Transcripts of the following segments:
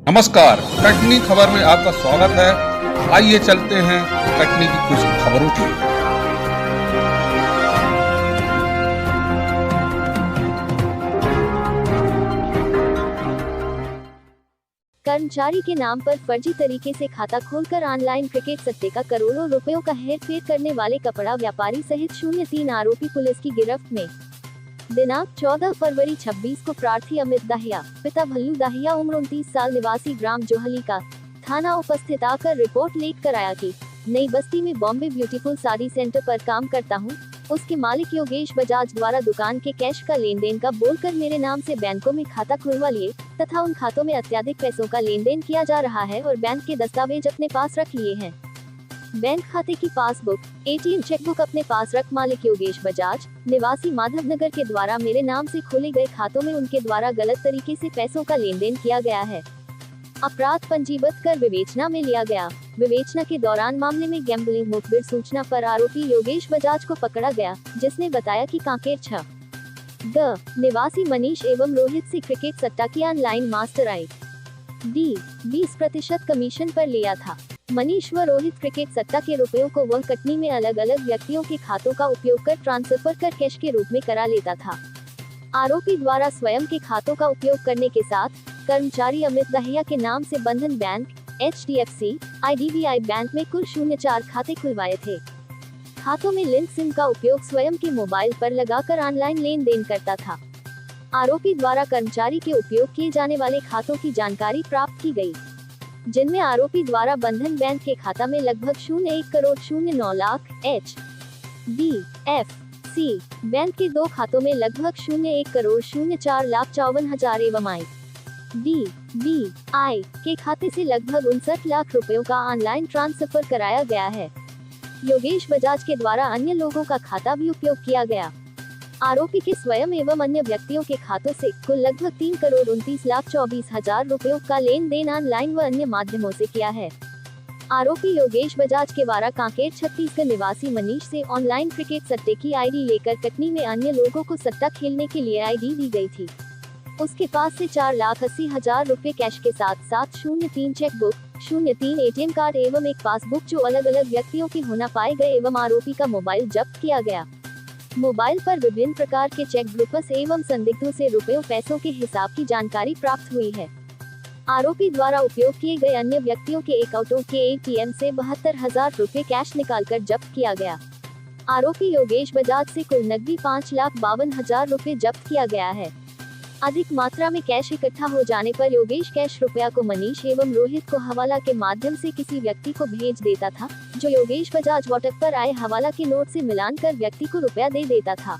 नमस्कार, कटनी खबर में आपका स्वागत है। आइए चलते हैं कटनी की कुछ खबरों की। कर्मचारी के नाम पर फर्जी तरीके से खाता खोलकर ऑनलाइन क्रिकेट सट्टे का करोड़ों रुपयों का हेरफेर करने वाले कपड़ा व्यापारी सहित 03 आरोपी पुलिस की गिरफ्त में। दिनांक 14 फरवरी 26 को प्रार्थी अमित दाहिया, पिता भल्लू दाहिया, उम्र 29 साल, निवासी ग्राम जोहली का, थाना उपस्थित आकर रिपोर्ट लेकर कर आया कि नई बस्ती में बॉम्बे ब्यूटीफुल साड़ी सेंटर पर काम करता हूं। उसके मालिक योगेश बजाज द्वारा दुकान के कैश का लेन देन का बोलकर मेरे नाम से बैंकों में खाता खुलवा लिए तथा उन खातों में अत्यधिक पैसों का लेन देन किया जा रहा है और बैंक के दस्तावेज अपने पास रख लिए हैं। बैंक खाते की पासबुक, एटीएम, चेकबुक अपने पास रख मालिक योगेश बजाज, निवासी माधवनगर के द्वारा मेरे नाम से खोले गए खातों में उनके द्वारा गलत तरीके से पैसों का लेन देन किया गया है। अपराध पंजीबद्ध कर विवेचना में लिया गया। विवेचना के दौरान मामले में गैम्बलिंग मुखबिर सूचना पर आरोपी योगेश बजाज को पकड़ा गया, जिसने बताया कि कांकेर 6 निवासी मनीष एवं रोहित से क्रिकेट सट्टा की online master I D 20% commission पर लिया था। मनीष व रोहित क्रिकेट सट्टा के रुपयों को वह कटनी में अलग अलग व्यक्तियों के खातों का उपयोग कर ट्रांसफर कर कैश के रूप में करा लेता था। आरोपी द्वारा स्वयं के खातों का उपयोग करने के साथ कर्मचारी अमित दाहिया के नाम से बंधन बैंक, HDFC, IDBI बैंक में कुल 04 खाते खुलवाए थे। खातों में लिंक सिम का उपयोग स्वयं के मोबाइल पर लगाकर ऑनलाइन लेन देन करता था। आरोपी द्वारा कर्मचारी के उपयोग किए जाने वाले खातों की जानकारी प्राप्त की गई, जिनमें आरोपी द्वारा बंधन बैंक के खाता में लगभग 01 करोड़ 09 लाख, HDFC बैंक के 2 खातों में लगभग 01 करोड़ 04 लाख 54 हजार एवं IDBI के खाते से लगभग 59 लाख रुपयों का ऑनलाइन ट्रांसफर कराया गया है। योगेश बजाज के द्वारा अन्य लोगों का खाता भी उपयोग किया गया। आरोपी के स्वयं एवं अन्य व्यक्तियों के खातों से कुल लगभग 3 करोड़ 29 लाख 24 हजार रुपयों का लेन देन ऑनलाइन व अन्य माध्यमों से किया है। आरोपी योगेश बजाज के द्वारा कांकेर छत्तीसगढ़ निवासी मनीष से ऑनलाइन क्रिकेट सट्टे की आईडी लेकर कटनी में अन्य लोगों को सट्टा खेलने के लिए आईडी दी गई थी। उसके पास से 4,80,000 रुपए कैश के साथ 03 चेकबुक, 03 एटीएम कार्ड एवं एक पासबुक जो अलग अलग व्यक्तियों के होना पाए गए एवं आरोपी का मोबाइल जब्त किया गया। मोबाइल पर विभिन्न प्रकार के चेक ग्रुप्स एवं संदिग्धों से रुपयों पैसों के हिसाब की जानकारी प्राप्त हुई है। आरोपी द्वारा उपयोग किए गए अन्य व्यक्तियों के अकाउंटों के ATM से 72,000 रुपए कैश निकालकर जब्त किया गया। आरोपी योगेश बजाज से कुल नकदी 5,52,000 रुपए जब्त किया गया है। अधिक मात्रा में कैश इकट्ठा हो जाने पर योगेश कैश रुपया को मनीष एवं रोहित को हवाला के माध्यम से किसी व्यक्ति को भेज देता था, जो योगेश बजाज व्हाट्सएप पर आए हवाला के नोट से मिलान कर व्यक्ति को रुपया दे देता था।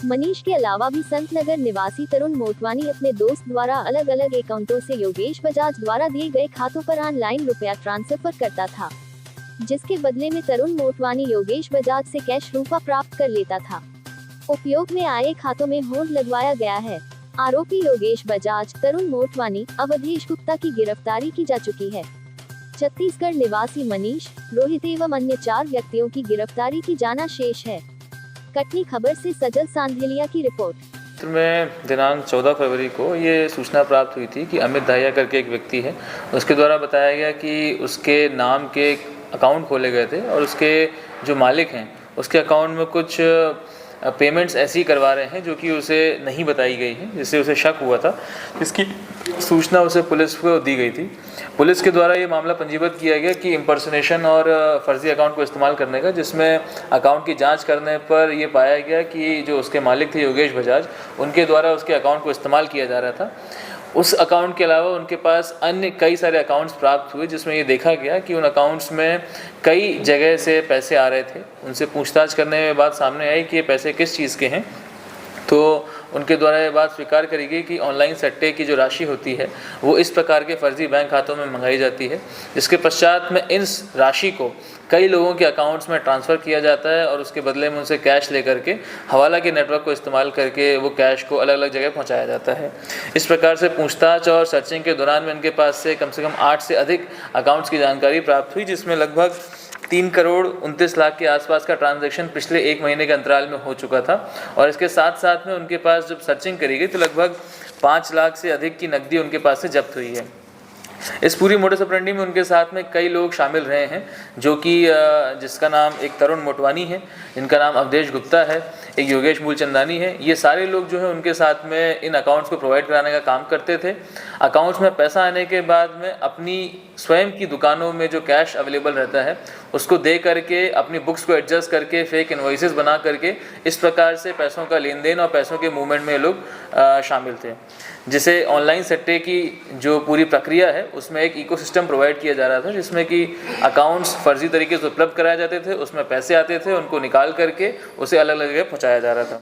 मनीष के अलावा भी संतनगर निवासी तरुण मोटवानी अपने दोस्त द्वारा अलग अलग अकाउंटों से योगेश बजाज द्वारा दिए गए खातों पर ऑनलाइन रुपया ट्रांसफर करता था, जिसके बदले में तरुण मोटवानी योगेश बजाज से कैश रुपया प्राप्त कर लेता था। उपयोग में आए खातों में होल्ड लगवाया गया है। आरोपी योगेश बजाज, तरुण मोटवानी, अवधेश गुप्ता की गिरफ्तारी की जा चुकी है। छत्तीसगढ़ निवासी मनीष, रोहित एवं अन्य 4 व्यक्तियों की गिरफ्तारी की जाना शेष है। कटनी खबर से सजल सांधेलिया की रिपोर्ट। में दिनांक 14 फरवरी को ये सूचना प्राप्त हुई थी कि अमित दाहिया करके एक व्यक्ति है, उसके द्वारा बताया गया कि उसके नाम के अकाउंट खोले गए थे और उसके जो मालिक हैं उसके अकाउंट में कुछ पेमेंट्स ऐसी करवा रहे हैं जो कि उसे नहीं बताई गई है, जिससे उसे शक हुआ था। इसकी सूचना उसे पुलिस को दी गई थी। पुलिस के द्वारा ये मामला पंजीबद्ध किया गया कि इम्पर्सनेशन और फर्जी अकाउंट को इस्तेमाल करने का, जिसमें अकाउंट की जांच करने पर ये पाया गया कि जो उसके मालिक थे योगेश बजाज, उनके द्वारा उसके अकाउंट को इस्तेमाल किया जा रहा था। उस अकाउंट के अलावा उनके पास अन्य कई सारे अकाउंट्स प्राप्त हुए, जिसमें ये देखा गया कि उन अकाउंट्स में कई जगह से पैसे आ रहे थे। उनसे पूछताछ करने में बात सामने आई कि ये पैसे किस चीज़ के हैं, तो उनके द्वारा ये बात स्वीकार करी गई कि ऑनलाइन सट्टे की जो राशि होती है वो इस प्रकार के फर्जी बैंक खातों में मंगाई जाती है, जिसके पश्चात में इस राशि को कई लोगों के अकाउंट्स में ट्रांसफ़र किया जाता है और उसके बदले में उनसे कैश लेकर के हवाला के नेटवर्क को इस्तेमाल करके वो कैश को अलग अलग जगह पहुंचाया जाता है। इस प्रकार से पूछताछ और सर्चिंग के दौरान में इनके पास से कम 8 से अधिक अकाउंट्स की जानकारी प्राप्त हुई, जिसमें लगभग 3 करोड़ 29 लाख के आसपास का ट्रांजैक्शन पिछले 1 महीने के अंतराल में हो चुका था। और इसके साथ साथ में उनके पास जब सर्चिंग करी गई तो लगभग 5 लाख से अधिक की नकदी उनके पास से जब्त हुई है। इस पूरी मोडस ऑपरेंडी में उनके साथ में कई लोग शामिल रहे हैं, जो कि जिसका नाम एक तरुण मोटवानी है, जिनका नाम अवधेश गुप्ता है, एक योगेश मूलचंदानी है। ये सारे लोग जो है उनके साथ में इन अकाउंट्स को प्रोवाइड कराने का काम करते थे। अकाउंट्स में पैसा आने के बाद में अपनी स्वयं की दुकानों में जो कैश अवेलेबल रहता है उसको दे करके अपनी बुक्स को एडजस्ट करके फेक इनवॉइसेस बना करके इस प्रकार से पैसों का लेन देन और पैसों के मूवमेंट में लोग शामिल थे। जिसे ऑनलाइन सट्टे की जो पूरी प्रक्रिया है उसमें एक इकोसिस्टम प्रोवाइड किया जा रहा था, जिसमें कि अकाउंट्स फर्जी तरीके से उपलब्ध कराए जाते थे, उसमें पैसे आते थे, उनको निकाल करके उसे अलग अलग जगह पहुँचाया जा रहा था।